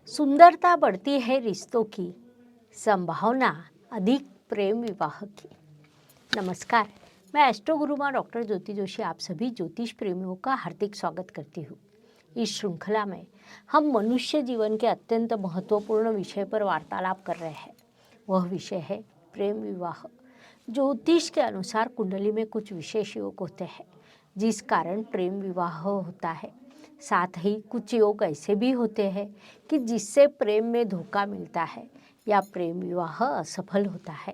सुंदरता बढ़ती है रिश्तों की, संभावना अधिक प्रेम विवाह की। नमस्कार, मैं एस्ट्रो गुरुमा डॉक्टर ज्योति जोशी आप सभी ज्योतिष प्रेमियों का हार्दिक स्वागत करती हूँ। इस श्रृंखला में हम मनुष्य जीवन के अत्यंत महत्वपूर्ण विषय पर वार्तालाप कर रहे हैं। वह विषय है प्रेम विवाह। ज्योतिष के अनुसार कुंडली में कुछ विशेष योग होते हैं जिस कारण प्रेम विवाह होता है। साथ ही कुछ योग ऐसे भी होते हैं कि जिससे प्रेम में धोखा मिलता है या प्रेम विवाह असफल होता है।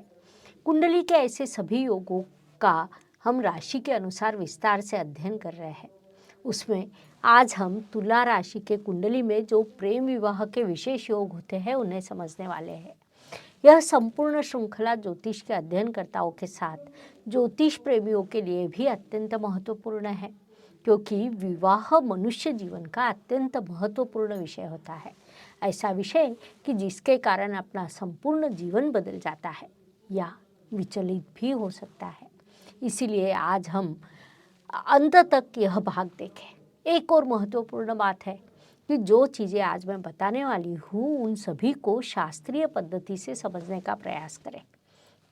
कुंडली के ऐसे सभी योगों का हम राशि के अनुसार विस्तार से अध्ययन कर रहे हैं। उसमें आज हम तुला राशि के कुंडली में जो प्रेम विवाह के विशेष योग होते हैं उन्हें समझने वाले हैं। यह संपूर्ण श्रृंखला ज्योतिष के अध्ययनकर्ताओं के साथ ज्योतिष प्रेमियों के लिए भी अत्यंत महत्वपूर्ण है, क्योंकि विवाह मनुष्य जीवन का अत्यंत महत्वपूर्ण विषय होता है। ऐसा विषय कि जिसके कारण अपना संपूर्ण जीवन बदल जाता है या विचलित भी हो सकता है। इसीलिए आज हम अंत तक यह भाग देखें। एक और महत्वपूर्ण बात है कि जो चीज़ें आज मैं बताने वाली हूँ उन सभी को शास्त्रीय पद्धति से समझने का प्रयास करें।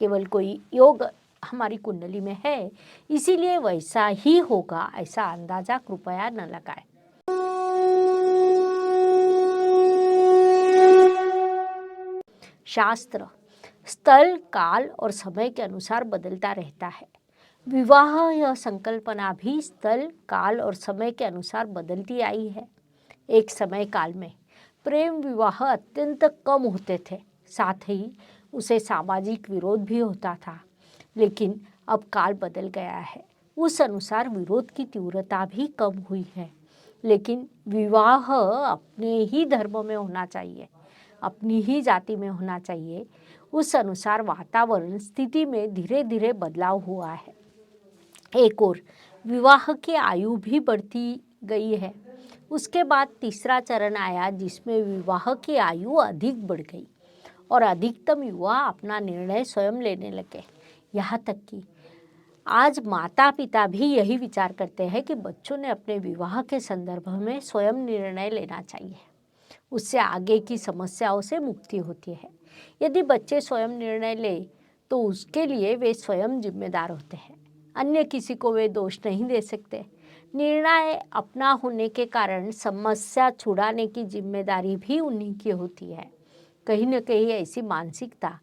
केवल कोई योग हमारी कुंडली में है इसीलिए वैसा ही होगा ऐसा अंदाजा कृपया न लगाएं। शास्त्र स्थल, काल और समय के अनुसार बदलता रहता है। विवाह यह संकल्पना भी स्थल, काल और समय के अनुसार बदलती आई है। एक समय काल में प्रेम विवाह अत्यंत कम होते थे, साथ ही उसे सामाजिक विरोध भी होता था। लेकिन अब काल बदल गया है, उस अनुसार विरोध की तीव्रता भी कम हुई है। लेकिन विवाह अपने ही धर्म में होना चाहिए, अपनी ही जाति में होना चाहिए, उस अनुसार वातावरण स्थिति में धीरे धीरे बदलाव हुआ है। एक और विवाह की आयु भी बढ़ती गई है। उसके बाद तीसरा चरण आया जिसमें विवाह की आयु अधिक बढ़ गई और अधिकतम युवा अपना निर्णय स्वयं लेने लगे। यहाँ तक कि आज माता पिता भी यही विचार करते हैं कि बच्चों ने अपने विवाह के संदर्भ में स्वयं निर्णय लेना चाहिए। उससे आगे की समस्याओं से मुक्ति होती है। यदि बच्चे स्वयं निर्णय ले तो उसके लिए वे स्वयं जिम्मेदार होते हैं, अन्य किसी को वे दोष नहीं दे सकते। निर्णय अपना होने के कारण समस्या छुड़ाने की जिम्मेदारी भी उन्हीं की होती है। कहीं न कहीं ऐसी मानसिकता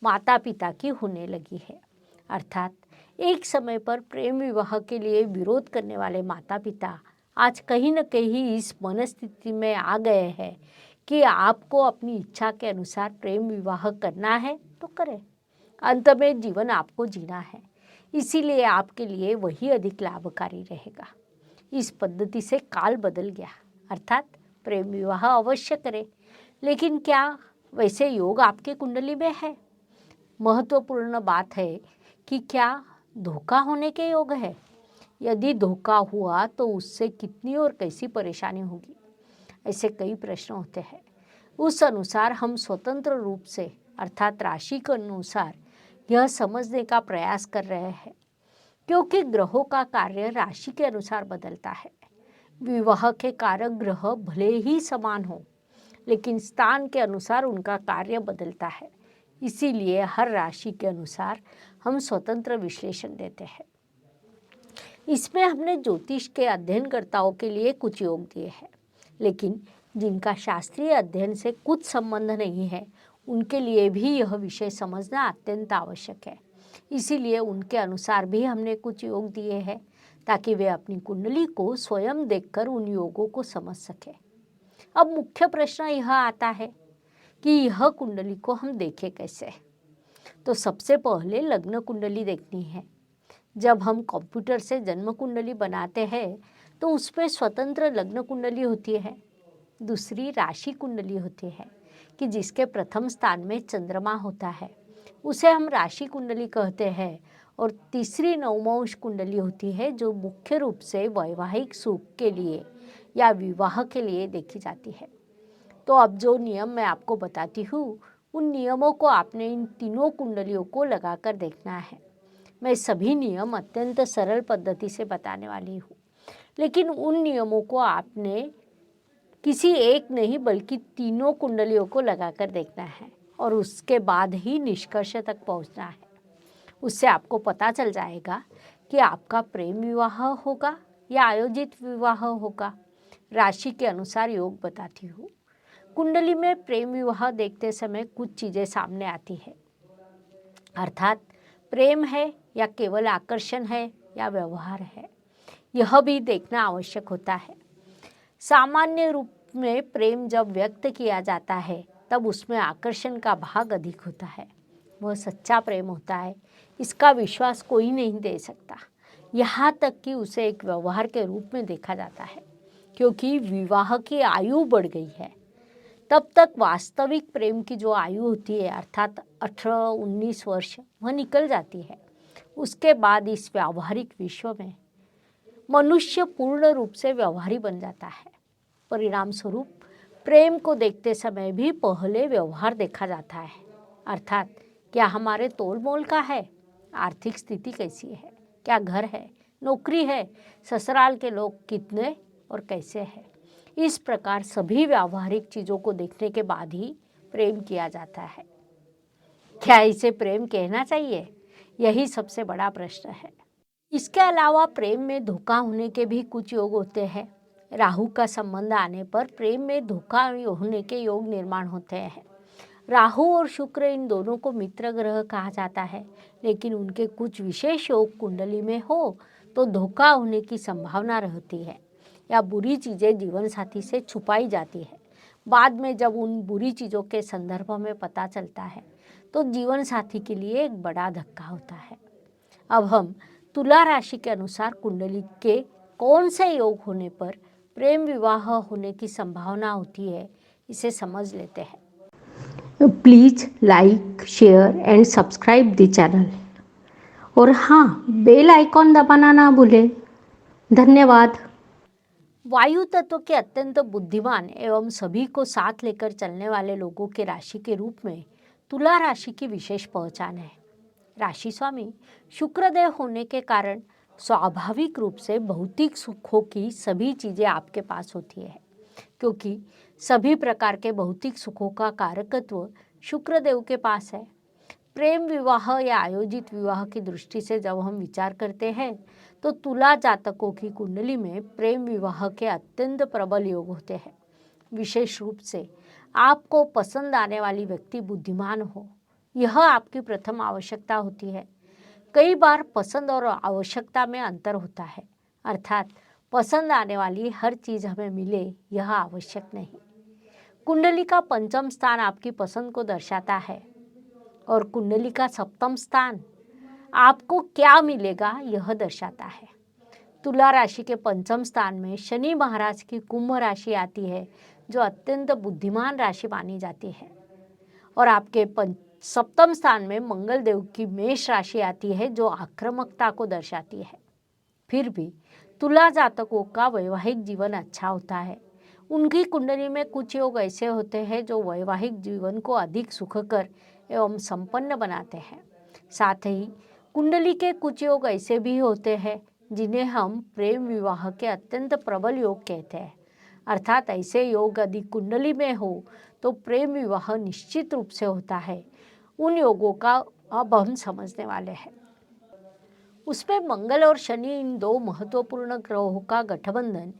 माता पिता की होने लगी है। अर्थात एक समय पर प्रेम विवाह के लिए विरोध करने वाले माता पिता आज कहीं न कहीं इस मनस्थिति में आ गए हैं कि आपको अपनी इच्छा के अनुसार प्रेम विवाह करना है तो करें, अंत में जीवन आपको जीना है, इसीलिए आपके लिए वही अधिक लाभकारी रहेगा। इस पद्धति से काल बदल गया, अर्थात प्रेम विवाह अवश्य करें। लेकिन क्या वैसे योग आपके कुंडली में है? महत्वपूर्ण बात है कि क्या धोखा होने के योग है? यदि धोखा हुआ तो उससे कितनी और कैसी परेशानी होगी? ऐसे कई प्रश्न होते हैं। उस अनुसार हम स्वतंत्र रूप से अर्थात राशि के अनुसार यह समझने का प्रयास कर रहे हैं, क्योंकि ग्रहों का कार्य राशि के अनुसार बदलता है। विवाह के कारक ग्रह भले ही समान हो, लेकिन स्थान के अनुसार उनका कार्य बदलता है। इसीलिए हर राशि के अनुसार हम स्वतंत्र विश्लेषण देते हैं। इसमें हमने ज्योतिष के अध्ययनकर्ताओं के लिए कुछ योग दिए हैं, लेकिन जिनका शास्त्रीय अध्ययन से कुछ संबंध नहीं है उनके लिए भी यह विषय समझना अत्यंत आवश्यक है। इसीलिए उनके अनुसार भी हमने कुछ योग दिए हैं ताकि वे अपनी कुंडली को स्वयं देखकर उन योगों को समझ सकें। अब मुख्य प्रश्न यह आता है कि यह कुंडली को हम देखें कैसे? तो सबसे पहले लग्न कुंडली देखनी है। जब हम कंप्यूटर से जन्म कुंडली बनाते हैं तो उसमें स्वतंत्र लग्न कुंडली होती है, दूसरी राशि कुंडली होती है कि जिसके प्रथम स्थान में चंद्रमा होता है, उसे हम राशि कुंडली कहते हैं, और तीसरी नवमांश कुंडली होती है जो मुख्य रूप से वैवाहिक सुख के लिए या विवाह के लिए देखी जाती है। तो अब जो नियम मैं आपको बताती हूँ उन नियमों को आपने इन तीनों कुंडलियों को लगाकर देखना है। मैं सभी नियम अत्यंत सरल पद्धति से बताने वाली हूँ, लेकिन उन नियमों को आपने किसी एक नहीं बल्कि तीनों कुंडलियों को लगाकर देखना है और उसके बाद ही निष्कर्ष तक पहुंचना है। उससे आपको पता चल जाएगा कि आपका प्रेम विवाह होगा या आयोजित विवाह होगा। राशि के अनुसार योग बताती हूँ। कुंडली में प्रेम विवाह देखते समय कुछ चीज़ें सामने आती है, अर्थात प्रेम है या केवल आकर्षण है या व्यवहार है, यह भी देखना आवश्यक होता है। सामान्य रूप में प्रेम जब व्यक्त किया जाता है तब उसमें आकर्षण का भाग अधिक होता है। वह सच्चा प्रेम होता है, इसका विश्वास कोई नहीं दे सकता। यहाँ तक कि उसे एक व्यवहार के रूप में देखा जाता है। क्योंकि विवाह की आयु बढ़ गई है, तब तक वास्तविक प्रेम की जो आयु होती है अर्थात 18-19 वर्ष वह निकल जाती है। उसके बाद इस व्यावहारिक विश्व में मनुष्य पूर्ण रूप से व्यवहारी बन जाता है। परिणाम स्वरूप प्रेम को देखते समय भी पहले व्यवहार देखा जाता है, अर्थात क्या हमारे तोल मोल का है, आर्थिक स्थिति कैसी है, क्या घर है, नौकरी है, ससुराल के लोग कितने और कैसे हैं। इस प्रकार सभी व्यावहारिक चीज़ों को देखने के बाद ही प्रेम किया जाता है। क्या इसे प्रेम कहना चाहिए? यही सबसे बड़ा प्रश्न है। इसके अलावा प्रेम में धोखा होने के भी कुछ योग होते हैं। राहु का संबंध आने पर प्रेम में धोखा होने के योग निर्माण होते हैं। राहु और शुक्र इन दोनों को मित्र ग्रह कहा जाता है, लेकिन उनके कुछ विशेष योग कुंडली में हो तो धोखा होने की संभावना रहती है या बुरी चीज़ें जीवन साथी से छुपाई जाती है। बाद में जब उन बुरी चीज़ों के संदर्भ में पता चलता है तो जीवन साथी के लिए एक बड़ा धक्का होता है। अब हम तुला राशि के अनुसार कुंडली के कौन से योग होने पर प्रेम विवाह होने की संभावना होती है, इसे समझ लेते हैं। Please like, share and subscribe the channel और हाँ, बेल आइकॉन दबाना ना भूलें। धन्यवाद। वायु तत्व के अत्यंत बुद्धिमान एवं सभी को साथ लेकर चलने वाले लोगों के राशि के रूप में तुला राशि की विशेष पहचान है। राशि स्वामी शुक्रदेव होने के कारण स्वाभाविक रूप से भौतिक सुखों की सभी चीज़ें आपके पास होती है, क्योंकि सभी प्रकार के भौतिक सुखों का कारकत्व शुक्रदेव के पास है। प्रेम विवाह या आयोजित विवाह की दृष्टि से जब हम विचार करते हैं तो तुला जातकों की कुंडली में प्रेम विवाह के अत्यंत प्रबल योग होते हैं। विशेष रूप से आपको पसंद आने वाली व्यक्ति बुद्धिमान हो, यह आपकी प्रथम आवश्यकता होती है। कई बार पसंद और आवश्यकता में अंतर होता है, अर्थात पसंद आने वाली हर चीज़ हमें मिले यह आवश्यक नहीं। कुंडली का पंचम स्थान आपकी पसंद को दर्शाता है और कुंडली का सप्तम स्थान आपको क्या मिलेगा यह दर्शाता है। तुला राशि के पंचम स्थान में शनि महाराज की कुंभ राशि आती है, जो अत्यंत बुद्धिमान राशि मानी जाती है, और आपके सप्तम स्थान में मंगल देव की मेष राशि आती है, जो आक्रामकता को दर्शाती है। फिर भी तुला जातकों का वैवाहिक जीवन अच्छा होता है। उनकी कुंडली में कुछ योग ऐसे होते हैं जो वैवाहिक जीवन को अधिक सुखकर एवं संपन्न बनाते हैं। साथ ही कुंडली के कुछ योग ऐसे भी होते हैं जिन्हें हम प्रेम विवाह के अत्यंत प्रबल योग कहते हैं, अर्थात ऐसे योग यदि कुंडली में हो तो प्रेम विवाह निश्चित रूप से होता है। उन योगों का अब हम समझने वाले हैं। उसमें मंगल और शनि इन दो महत्वपूर्ण ग्रहों का गठबंधन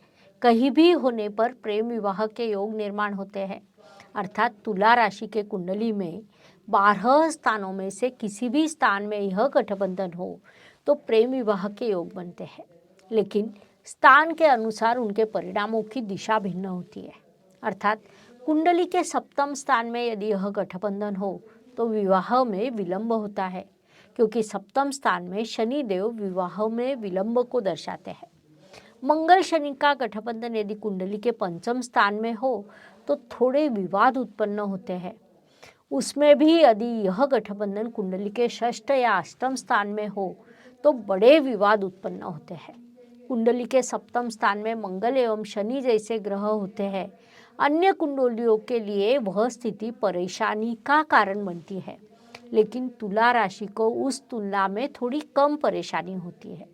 कहीं भी होने पर प्रेम विवाह के योग निर्माण होते हैं, अर्थात तुला राशि के कुंडली में 12 स्थानों में से किसी भी स्थान में यह गठबंधन हो तो प्रेम विवाह के योग बनते हैं। लेकिन स्थान के अनुसार उनके परिणामों की दिशा भिन्न होती है, अर्थात कुंडली के सप्तम स्थान में यदि यह गठबंधन हो तो विवाह में विलंब होता है, क्योंकि सप्तम स्थान में शनि देव विवाह में विलंब को दर्शाते हैं। मंगल शनि का गठबंधन यदि कुंडली के पंचम स्थान में हो तो थोड़े विवाद उत्पन्न होते हैं। उसमें भी यदि यह गठबंधन कुंडली के षष्ठ या अष्टम स्थान में हो तो बड़े विवाद उत्पन्न होते हैं। कुंडली के सप्तम स्थान में मंगल एवं शनि जैसे ग्रह होते हैं। अन्य कुंडलियों के लिए वह स्थिति परेशानी का कारण बनती है, लेकिन तुला राशि को उस तुलना में थोड़ी कम परेशानी होती है,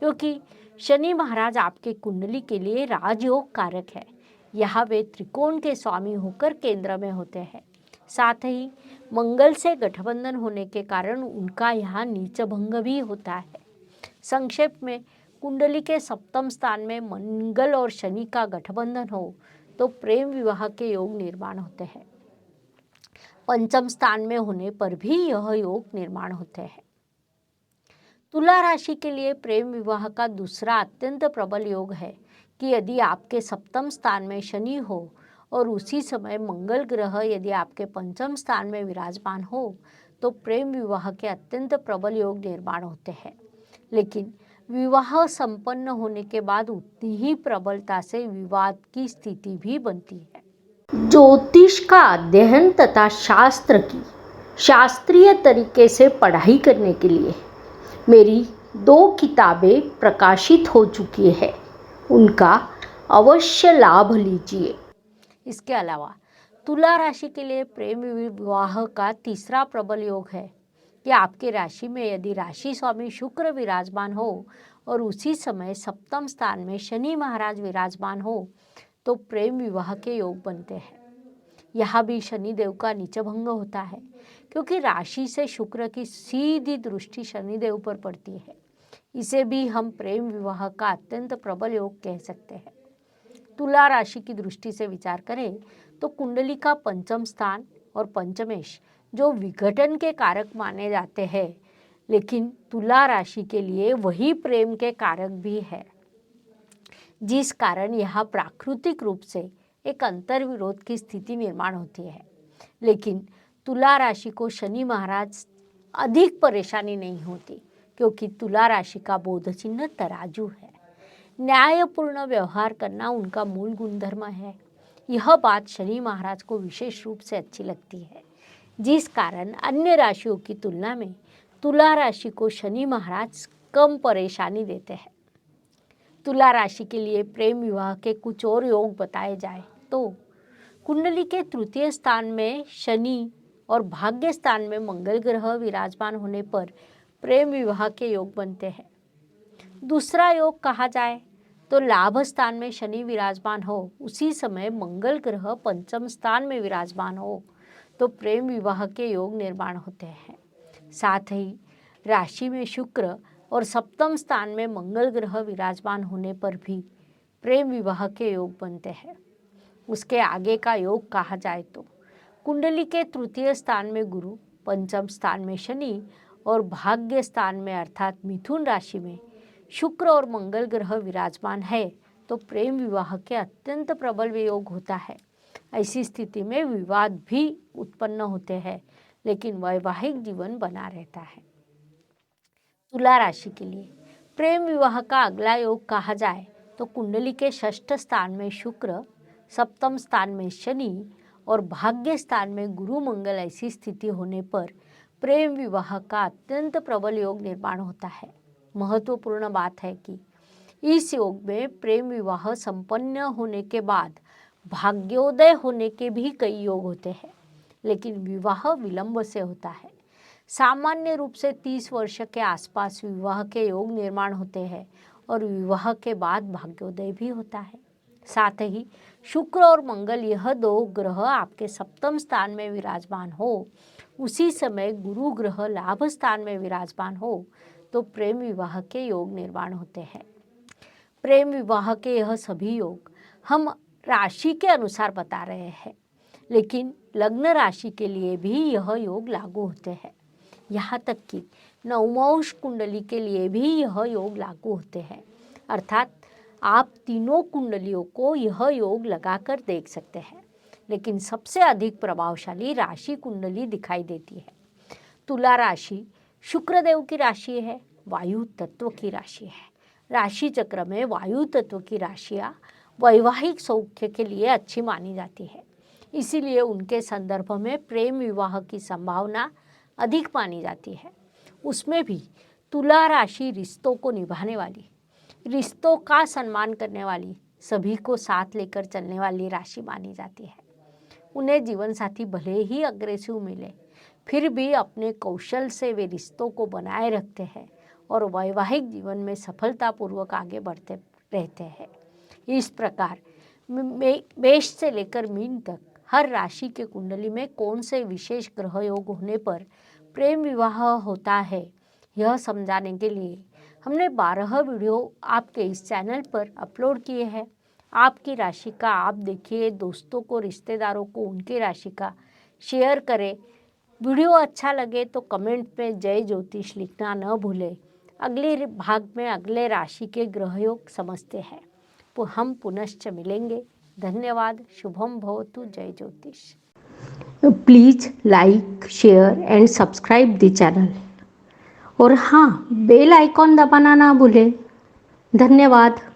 क्योंकि शनि महाराज आपके कुंडली के लिए राजयोग कारक है। यहाँ वे त्रिकोण के स्वामी होकर केंद्र में होते हैं। साथ ही मंगल से गठबंधन होने के कारण उनका यहाँ नीच भंग भी होता है। संक्षेप में, कुंडली के सप्तम स्थान में मंगल और शनि का गठबंधन हो तो प्रेम विवाह के योग निर्माण होते हैं। पंचम स्थान में होने पर भी यह योग निर्माण होते हैं। तुला राशि के लिए प्रेम विवाह का दूसरा अत्यंत प्रबल योग है कि यदि आपके सप्तम स्थान में शनि हो और उसी समय मंगल ग्रह यदि आपके पंचम स्थान में विराजमान हो तो प्रेम विवाह के अत्यंत प्रबल योग निर्माण होते हैं। लेकिन विवाह संपन्न होने के बाद उतनी ही प्रबलता से विवाद की स्थिति भी बनती है। ज्योतिष का अध्ययन तथा शास्त्र की शास्त्रीय तरीके से पढ़ाई करने के लिए मेरी 2 किताबें प्रकाशित हो चुकी है, उनका अवश्य लाभ लीजिए। इसके अलावा तुला राशि के लिए प्रेम विवाह का तीसरा प्रबल योग है कि आपके राशि में यदि राशि स्वामी शुक्र विराजमान हो और उसी समय सप्तम स्थान में शनि महाराज विराजमान हो तो प्रेम विवाह के योग बनते हैं। यहाँ भी शनिदेव का नीचभंग होता है क्योंकि राशि से शुक्र की सीधी दृष्टि शनिदेव पर पड़ती है। इसे भी हम प्रेम विवाह का अत्यंत प्रबल योग कह सकते हैं। तुला राशि की दृष्टि से विचार करें तो कुंडली का पंचम स्थान और पंचमेश जो विघटन के कारक माने जाते हैं, लेकिन तुला राशि के लिए वही प्रेम के कारक भी है, जिस कारण यह प्राकृतिक रूप से एक अंतर्विरोध की स्थिति निर्माण होती है। लेकिन तुला राशि को शनि महाराज अधिक परेशानी नहीं होती क्योंकि तुला राशि का बोध चिन्ह तराजू है। न्यायपूर्ण व्यवहार करना उनका मूल गुणधर्म है। यह बात शनि महाराज को विशेष रूप से अच्छी लगती है, जिस कारण अन्य राशियों की तुलना में तुला राशि को शनि महाराज कम परेशानी देते हैं। तुला राशि के लिए प्रेम विवाह के कुछ और योग बताए जाए तो कुंडली के तृतीय स्थान में शनि और भाग्य स्थान में मंगल ग्रह विराजमान होने पर प्रेम विवाह के योग बनते हैं। दूसरा योग कहा जाए तो लाभ स्थान में शनि विराजमान हो उसी समय मंगल ग्रह पंचम स्थान में विराजमान हो तो प्रेम विवाह के योग निर्माण होते हैं। साथ ही राशि में शुक्र और सप्तम स्थान में मंगल ग्रह विराजमान होने पर भी प्रेम विवाह के योग बनते हैं। उसके आगे का योग कहा जाए तो कुंडली के तृतीय स्थान में गुरु, पंचम स्थान में शनि और भाग्य स्थान में अर्थात मिथुन राशि में शुक्र और मंगल ग्रह विराजमान है तो प्रेम विवाह के अत्यंत प्रबल योग होता है। ऐसी स्थिति में विवाद भी उत्पन्न होते हैं, लेकिन वैवाहिक जीवन बना रहता है। तुला राशि के लिए प्रेम विवाह का अगला योग कहा जाए तो कुंडली के षष्ठ स्थान में शुक्र, सप्तम स्थान में शनि और भाग्य स्थान में गुरु मंगल ऐसी स्थिति होने पर प्रेम विवाह का अत्यंत प्रबल योग निर्माण होता है। महत्वपूर्ण बात है कि इस योग में प्रेम विवाह संपन्न होने के बाद भाग्योदय होने के भी कई योग होते हैं, लेकिन विवाह विलंब से होता है। सामान्य रूप से 30 वर्ष के आसपास विवाह के योग निर्माण होते हैं और विवाह के बाद भाग्योदय भी होता है। साथ ही शुक्र और मंगल यह 2 ग्रह आपके सप्तम स्थान में विराजमान हो उसी समय गुरु ग्रह लाभ स्थान में विराजमान हो तो प्रेम विवाह के योग निर्माण होते हैं। प्रेम विवाह के यह सभी योग हम राशि के अनुसार बता रहे हैं, लेकिन लग्न राशि के लिए भी यह योग लागू होते हैं। यहाँ तक कि नवमांश कुंडली के लिए भी यह योग लागू होते हैं, अर्थात आप तीनों कुंडलियों को यह योग लगाकर देख सकते हैं, लेकिन सबसे अधिक प्रभावशाली राशि कुंडली दिखाई देती है। तुला राशि शुक्रदेव की राशि है, वायु तत्व की राशि है। राशि चक्र में वायु तत्व की राशियाँ वैवाहिक सौख्य के लिए अच्छी मानी जाती है, इसीलिए उनके संदर्भ में प्रेम विवाह की संभावना अधिक मानी जाती है। उसमें भी तुला राशि रिश्तों को निभाने वाली, रिश्तों का सम्मान करने वाली, सभी को साथ लेकर चलने वाली राशि मानी जाती है। उन्हें जीवन साथी भले ही अग्रेसिव मिले, फिर भी अपने कौशल से वे रिश्तों को बनाए रखते हैं और वैवाहिक जीवन में सफलतापूर्वक आगे बढ़ते रहते हैं। इस प्रकार मेष से लेकर मीन तक हर राशि के कुंडली में कौन से विशेष ग्रह योग होने पर प्रेम विवाह होता है, यह समझाने के लिए हमने 12 वीडियो आपके इस चैनल पर अपलोड किए हैं। आपकी राशि का आप देखिए, दोस्तों को, रिश्तेदारों को उनकी राशि का शेयर करें। वीडियो अच्छा लगे तो कमेंट में जय ज्योतिष लिखना न भूलें। अगले भाग में अगले राशि के ग्रह योग समझते हैं। तो हम पुनश्च मिलेंगे। धन्यवाद। शुभम भवतु। जय ज्योतिष। Please like, share and subscribe the channel. और हाँ, बेल आइकॉन दबाना ना भूलें। धन्यवाद।